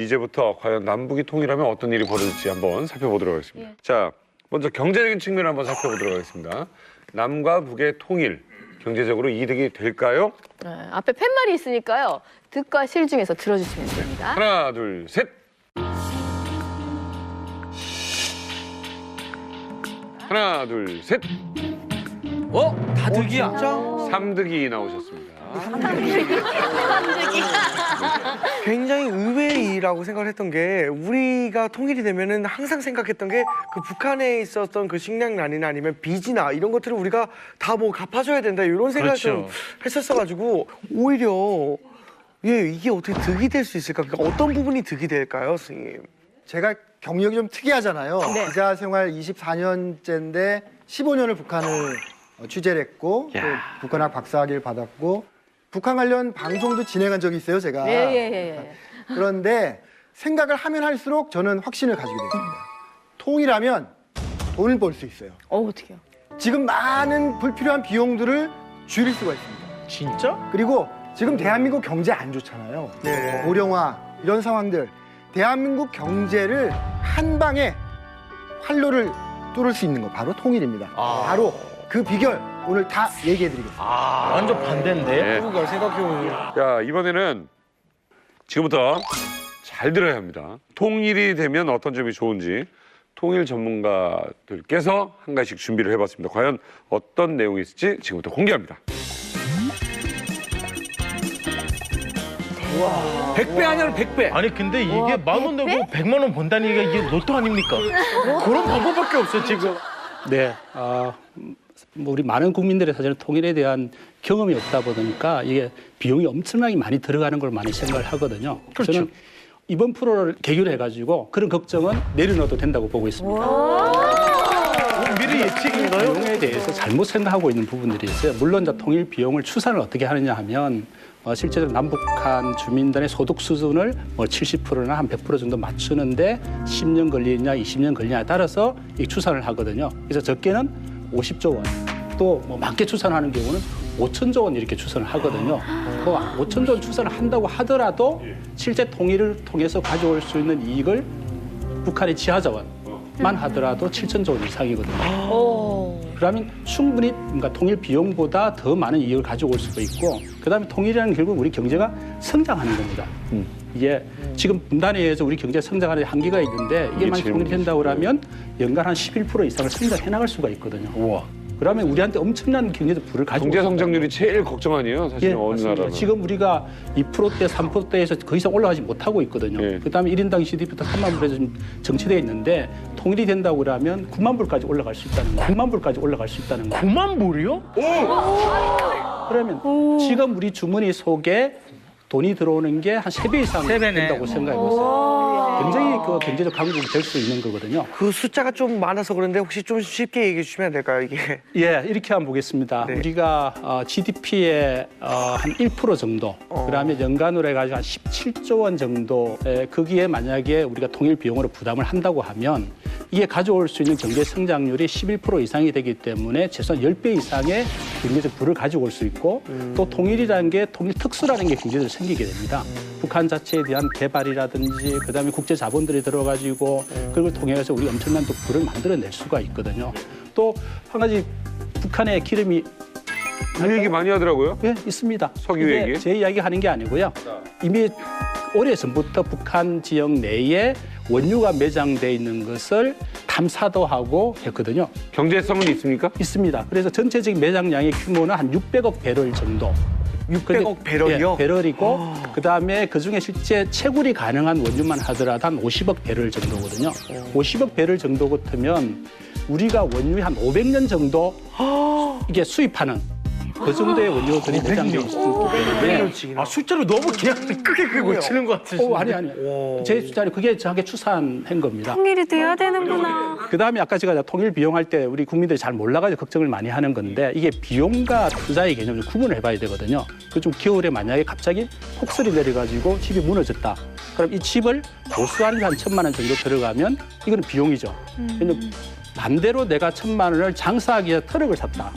이제부터 과연 남북이 통일하면 어떤 일이 벌어질지 한번 살펴보도록 하겠습니다. 자, 먼저 경제적인 측면을 한번 살펴보도록 하겠습니다. 남과 북의 통일, 경제적으로 이득이 될까요? 네, 앞에 팻말이 있으니까요. 득과 실 중에서 들어주시면 됩니다. 하나, 둘, 셋. 하나, 둘, 셋. 다 득이야. 삼득이 나오셨습니다. 굉장히 의외이라고 생각을 했던 게 우리가 통일이 되면은 항상 생각했던 게 그 북한에 있었던 그 식량난이나 아니면 빚이나 이런 것들을 우리가 다 뭐 갚아줘야 된다 이런 생각을 좀 했었어가지고 오히려 이게 어떻게 득이 될 수 있을까? 그러니까 어떤 부분이 득이 될까요, 선생님? 제가 경력이 좀 특이하잖아요. 네. 기자 생활 24년째인데 15년을 북한을 취재를 했고 또 북한학 박사학위를 받았고 북한 관련 방송도 진행한 적이 있어요, 제가. 예. 그런데 생각을 하면 할수록 저는 확신을 가지게 됐습니다. 통일하면 돈을 벌 수 있어요. 어떻게요? 지금 많은 불필요한 비용들을 줄일 수가 있습니다. 진짜? 그리고 지금 대한민국 경제 안 좋잖아요. 네. 고령화 이런 상황들. 대한민국 경제를 한 방에 활로를 뚫을 수 있는 거 바로 통일입니다. 바로 그 비결 오늘 다 얘기해드리겠습니다. 완전 반대인데. 네. 그러니까 생각해보면 자, 이번에는 지금부터 잘 들어야 합니다. 통일이 되면 어떤 점이 좋은지 통일 전문가들께서 한 가지씩 준비를 해봤습니다. 과연 어떤 내용이 있을지 지금부터 공개합니다. 100배 아니야, 100배. 아니 근데 이게 10,000원 내고 100만 원 번다는 게 이게 로또 아닙니까? 그런 방법밖에 없어 지금. 네, 뭐 우리 많은 국민들의 사실은 통일에 대한 경험이 없다 보니까 이게 비용이 엄청나게 많이 들어가는 걸 많이 생각을 하거든요. 그렇죠. 저는 이번 프로를 계기로 해가지고 그런 걱정은 내려놔도 된다고 보고 있습니다. 미리 예측인가요? 비용에 대해서 잘못 생각하고 있는 부분들이 있어요. 물론 이제 통일 비용을 추산을 어떻게 하느냐 하면 실제로 남북한 주민들의 소득 수준을 뭐 70%나 한 100% 정도 맞추는데 10년 걸리느냐 20년 걸리냐에 따라서 이 추산을 하거든요. 그래서 적게는 50조 원, 또 뭐 많게 추산하는 경우는 5천조 원 이렇게 추산을 하거든요. 그 5천조 원 추산을 한다고 하더라도 실제 통일을 통해서 가져올 수 있는 이익을 북한의 지하자원만 하더라도 7천조 원 이상이거든요. 그러면 충분히 그러니까 통일 비용보다 더 많은 이익을 가져올 수도 있고, 그다음에 통일이라는 결국 우리 경제가 성장하는 겁니다. 이게 지금 분단에 의해서 우리 경제 성장하는 한계가 있는데 이게 만약 통일이 된다고 그러면 연간 한 11% 이상을 성장해 나갈 수가 있거든요. 우와. 그러면 우리한테 엄청난 경제적 부를 가지고 경제 성장률이 제일 걱정 아니에요? 사실 어느 맞습니다. 나라는. 지금 우리가 2%대, 3%대에서 그 이상 올라가지 못하고 있거든요. 예. 그다음에 1인당 GDP도 3만 불에서 좀 정체되어 있는데 통일이 된다고 그러면 9만 불까지 올라갈 수 있다는 거예요. 9만 불까지 올라갈 수 있다는 거예요. 9만 불이요? 그러면 지금 우리 주머니 속에 돈이 들어오는 게 한 3배 이상 된다고 생각해 보세요. 굉장히 그 경제적 강국이 될 수 있는 거거든요. 그 숫자가 좀 많아서 그런데 혹시 좀 쉽게 얘기해 주시면 안 될까요, 이게? 예, 이렇게 한번 보겠습니다. 네. 우리가 GDP의 한 1% 정도, 그다음에 연간으로 해가지고 한 17조 원 정도, 거기에 만약에 우리가 통일 비용으로 부담을 한다고 하면 이게 가져올 수 있는 경제 성장률이 11% 이상이 되기 때문에 최소한 10배 이상의 경제적 부를 가지고 올 수 있고 또 통일이라는 게 통일 특수라는 게 경제적으로 생기게 됩니다. 북한 자체에 대한 개발이라든지 그다음에 국제 자본들이 들어가지고 그걸 통해서 우리 엄청난 또 부를 만들어낼 수가 있거든요. 또 한 가지 북한의 기름이 그 얘기 많이 하더라고요. 예, 있습니다. 석유 이게 얘기? 제 이야기 하는 게 아니고요. 이미 오래전부터 북한 지역 내에 원유가 매장돼 있는 것을 탐사도 하고 했거든요. 경제성은 있습니까? 있습니다. 그래서 전체적인 매장량의 규모는 한 600억 배럴 정도. 600억 배럴이요? 예, 배럴이고 그다음에 그중에 실제 채굴이 가능한 원유만 하더라도 한 50억 배럴 정도거든요. 50억 배럴 정도 같으면 우리가 원유에 한 500년 정도 이게 수입하는 그 정도의 원유들이 매장되어 있기 때문에 아 숫자를 너무 그냥 크게 고치는 것 같으시네. 아니 제 숫자는 그게 정확하게 추산한 겁니다. 통일이 돼야 되는구나. 그다음에 아까 제가 통일 비용할 때 우리 국민들이 잘 몰라가지고 걱정을 많이 하는 건데 이게 비용과 투자의 개념을 구분을 해봐야 되거든요. 그 좀 겨울에 만약에 갑자기 폭설이 내려가지고 집이 무너졌다. 그럼 이 집을 보수하는 데 한 1,000만 원 정도 들어가면 이거는 비용이죠. 왜냐면 반대로 내가 1,000만 원을 장사하기 위해 트럭을 샀다.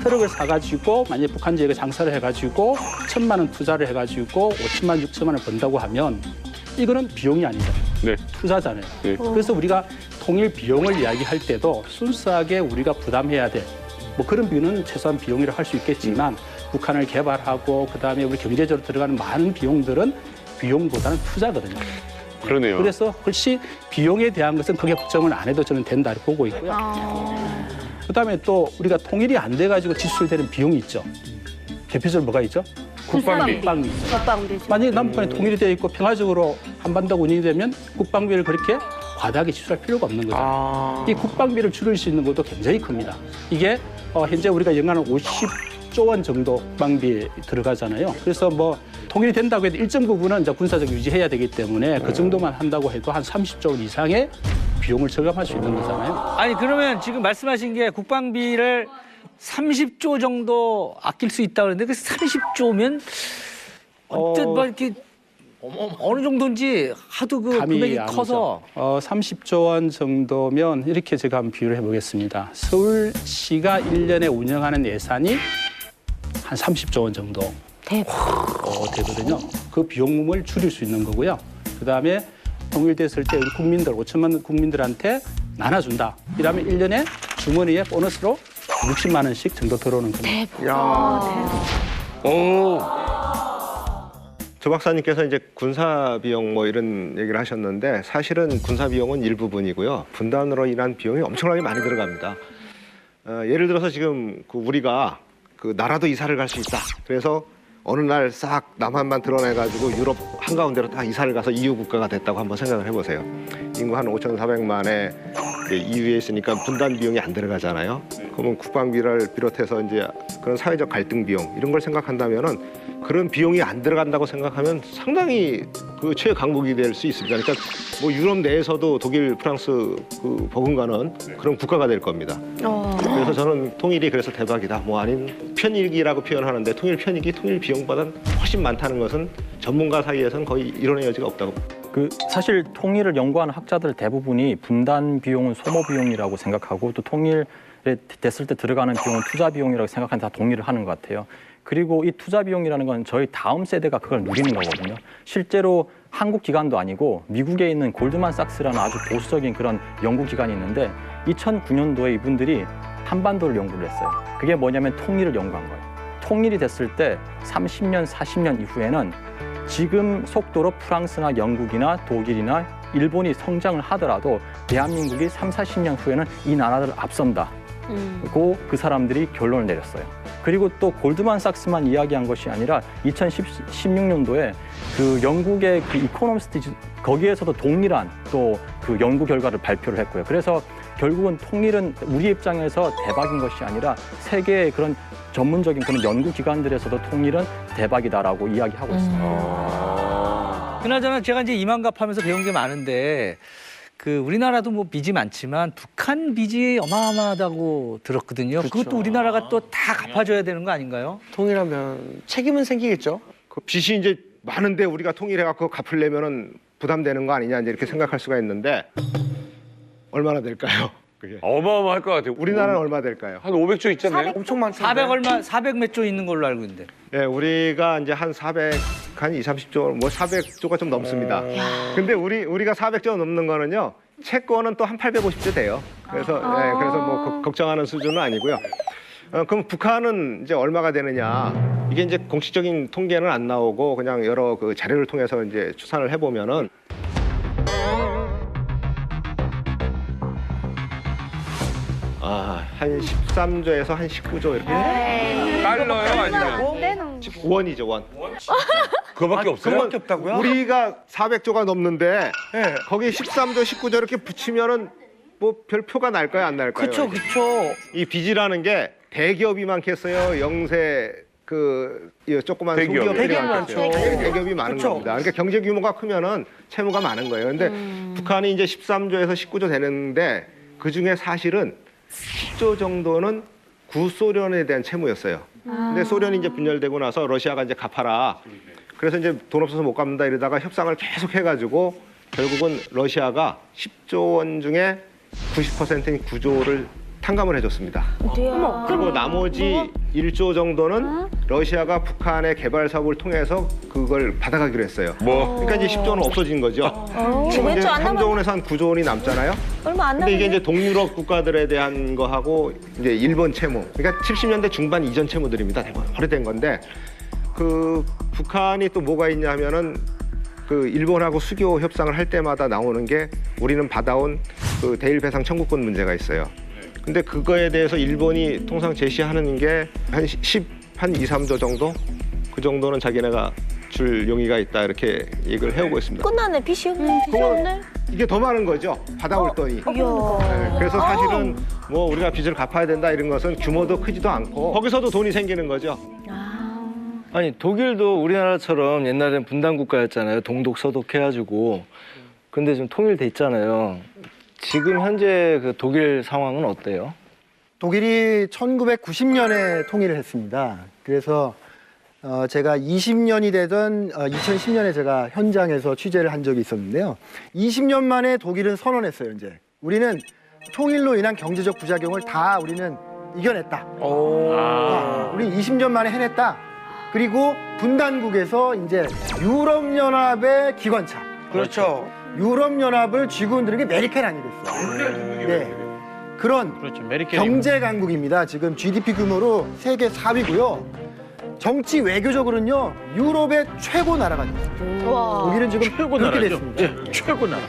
트럭을 사가지고 만약에 북한 지역에 장사를 해가지고 1,000만 원 투자를 해가지고 5천만 6천만 원을 번다고 하면 이거는 비용이 아니잖아요. 네. 투자잖아요. 네. 그래서 우리가 통일 비용을 이야기할 때도 순수하게 우리가 부담해야 될 뭐 그런 비용은 최소한 비용이라 할 수 있겠지만 북한을 개발하고 그다음에 우리 경제적으로 들어가는 많은 비용들은 비용보다는 투자거든요. 그러네요. 그래서 훨씬 비용에 대한 것은 크게 걱정을 안 해도 저는 된다 고 보고 있고요. 그다음에 또 우리가 통일이 안 돼가지고 지출되는 비용이 있죠. 대표적으로 뭐가 있죠? 국방비. 국방비. 국방비. 만약에 남북한이 통일이 되어 있고 평화적으로 한반도가 운영이 되면 국방비를 그렇게 과다하게 지출할 필요가 없는 거죠. 이 국방비를 줄일 수 있는 것도 굉장히 큽니다. 이게 현재 우리가 연간 50조 원 정도 국방비에 들어가잖아요. 그래서 뭐 통일이 된다고 해도 일정 부분은 이제 군사적 유지해야 되기 때문에 그 정도만 한다고 해도 한 30조 원 이상의 비용을 절감할 수 있는 거잖아요. 아니 그러면 지금 말씀하신 게 국방비를 30조 정도 아낄 수 있다 그러는데 그 30조면 어쨌든 뭐 이렇게 어느 정도인지 하도 그 금액이 안 커서 오죠. 30조 원 정도면 이렇게 제가 한번 비유를 해보겠습니다. 서울시가 1년에 운영하는 예산이 한 30조 원 정도 되거든요. 그 비용을 줄일 수 있는 거고요. 그다음에 통일됐을 때 우리 국민들 5천만 국민들한테 나눠준다. 이러면 1년에 주머니에 보너스로 60만 원씩 정도 들어오는 겁니다. 조 박사님께서 이제 군사 비용 뭐 이런 얘기를 하셨는데 사실은 군사 비용은 일부분이고요. 분단으로 인한 비용이 엄청나게 많이 들어갑니다. 예를 들어서 지금 우리가 그 나라도 이사를 갈 수 있다. 그래서 어느 날 싹 남한만 드러내가지고 유럽 한가운데로 딱 이사를 가서 EU 국가가 됐다고 한번 생각을 해보세요. 인구 한 5,400만에 EU에 있으니까 분단 비용이 안 들어가잖아요. 그러면 국방비를 비롯해서 이제 그런 사회적 갈등 비용 이런 걸 생각한다면은 그런 비용이 안 들어간다고 생각하면 상당히 그 최강국이 될 수 있습니다. 그러니까 뭐 유럽 내에서도 독일, 프랑스 그 버금가는 그런 국가가 될 겁니다. 그래서 저는 통일이 그래서 대박이다. 뭐 아닌 편익이라고 표현하는데 통일 편익이 통일 비용보다는 훨씬 많다는 것은 전문가 사이에서는 거의 이론의 여지가 없다고. 사실 통일을 연구하는 학자들 대부분이 분단 비용은 소모 비용이라고 생각하고 또 통일에 됐을 때 들어가는 비용은 투자 비용이라고 생각하는 다 동의를 하는 것 같아요. 그리고 이 투자 비용이라는 건 저희 다음 세대가 그걸 누리는 거거든요. 실제로 한국 기관도 아니고 미국에 있는 골드만삭스라는 아주 보수적인 그런 연구기관이 있는데 2009년도에 이분들이 한반도를 연구를 했어요. 그게 뭐냐면 통일을 연구한 거예요. 통일이 됐을 때 30년, 40년 이후에는 지금 속도로 프랑스나 영국이나 독일이나 일본이 성장을 하더라도 대한민국이 3, 40년 후에는 이 나라들을 앞선다. 고 그 사람들이 결론을 내렸어요. 그리고 또 골드만삭스만 이야기한 것이 아니라 2016년도에 그 영국의 그 이코노미스트 거기에서도 동일한 또 그 연구 결과를 발표를 했고요. 그래서 결국은 통일은 우리 입장에서 대박인 것이 아니라 세계의 그런 전문적인 그런 연구 기관들에서도 통일은 대박이다라고 이야기하고 있습니다. 그나저나 제가 이제 이만갑하면서 배운 게 많은데 그 우리나라도 뭐 빚이 많지만 북한 빚이 어마어마하다고 들었거든요. 그것도 우리나라가 또 다 갚아줘야 되는 거 아닌가요? 통일하면 책임은 생기겠죠. 그 빚이 이제 많은데 우리가 통일해갖고 갚으려면은 부담되는 거 아니냐 이제 이렇게 생각할 수가 있는데 얼마나 될까요? 그게 어마어마할 것 같아요. 우리나라는 얼마 될까요? 한 500조 있잖아요. 엄청 많던데. 400 몇 조 있는 걸로 알고 있는데. 네, 우리가 이제 한 430조, 뭐 400조가 좀 넘습니다. 근데 우리가 400조 넘는 거는요, 채권은 또 한 850조 돼요. 그래서 그래서 뭐 걱정하는 수준은 아니고요. 그럼 북한은 이제 얼마가 되느냐? 이게 이제 공식적인 통계는 안 나오고 그냥 여러 그 자료를 통해서 이제 추산을 해보면은. 한 13조에서 한 19조 이렇게. 달러요 아니면 원이죠, 원. 그거밖에 없어요? 그거밖에 없다고요? 우리가 400조가 넘는데 네. 거기 13조, 19조 이렇게 붙이면은 뭐 별표가 날까요, 안 날까요? 그쵸. 이 빚이라는 게 대기업이 많겠어요, 영세 이 조그만 대기업. 소기업들이 대기업이 많겠어요. 많죠. 대기업이 많은 그쵸. 겁니다. 그러니까 경제 규모가 크면은 채무가 많은 거예요. 근데 북한이 이제 13조에서 19조 되는데 그 중에 사실은 10조 정도는 구소련에 대한 채무였어요. 근데 소련이 이제 분열되고 나서 러시아가 이제 갚아라. 그래서 이제 돈 없어서 못 갚는다 이러다가 협상을 계속 해가지고 결국은 러시아가 10조 원 중에 90%인 9조를 탕감을 해줬습니다. 그리고 나머지 1조 정도는 러시아가 북한의 개발 사업을 통해서 그걸 받아가기로 했어요. 그러니까 이제 10조 원은 없어진 거죠. 지금 이제 왼쪽 안 3조 원에서 한 9조 원이 남잖아요. 얼마 안 근데 이게 남았네. 이제 동유럽 국가들에 대한 거하고 이제 일본 채무. 그러니까 70년대 중반 이전 채무들입니다. 오래된 건데 그 북한이 또 뭐가 있냐면은 그 일본하고 수교 협상을 할 때마다 나오는 게 우리는 받아온 그 대일 배상 청구권 문제가 있어요. 근데 그거에 대해서 일본이 통상 제시하는 게 한 2, 3조 정도? 그 정도는 자기네가 줄 용의가 있다 이렇게 얘기를 해오고 있습니다. 끝났네. 빚이 없네. 이게 더 많은 거죠. 받아올 돈이. 이야. 네, 그래서 사실은 뭐 우리가 빚을 갚아야 된다 이런 것은 규모도 크지도 않고 거기서도 돈이 생기는 거죠. 아니 독일도 우리나라처럼 옛날엔 분단 국가였잖아요. 동독 서독 해가지고. 근데 좀 통일돼 있잖아요. 지금 현재 그 독일 상황은 어때요? 독일이 1990년에 통일을 했습니다. 그래서 제가 20년이 되던 2010년에 제가 현장에서 취재를 한 적이 있었는데요. 20년 만에 독일은 선언했어요. 이제 우리는 통일로 인한 경제적 부작용을 다 우리는 이겨냈다. 우리 20년 만에 해냈다. 그리고 분단국에서 이제 유럽연합의 기관차. 그렇죠. 유럽연합을 쥐고 흔드는 게 메르켈 아니겠어요? 네. 그런 그렇죠. 메리켈. 경제 강국입니다. 지금 GDP 규모로 세계 4위고요. 정치 외교적으로는요 유럽의 최고 나라가 됐어요. 독일은 지금 최고 그렇게 나라죠. 됐습니다. 예, 최고 나라.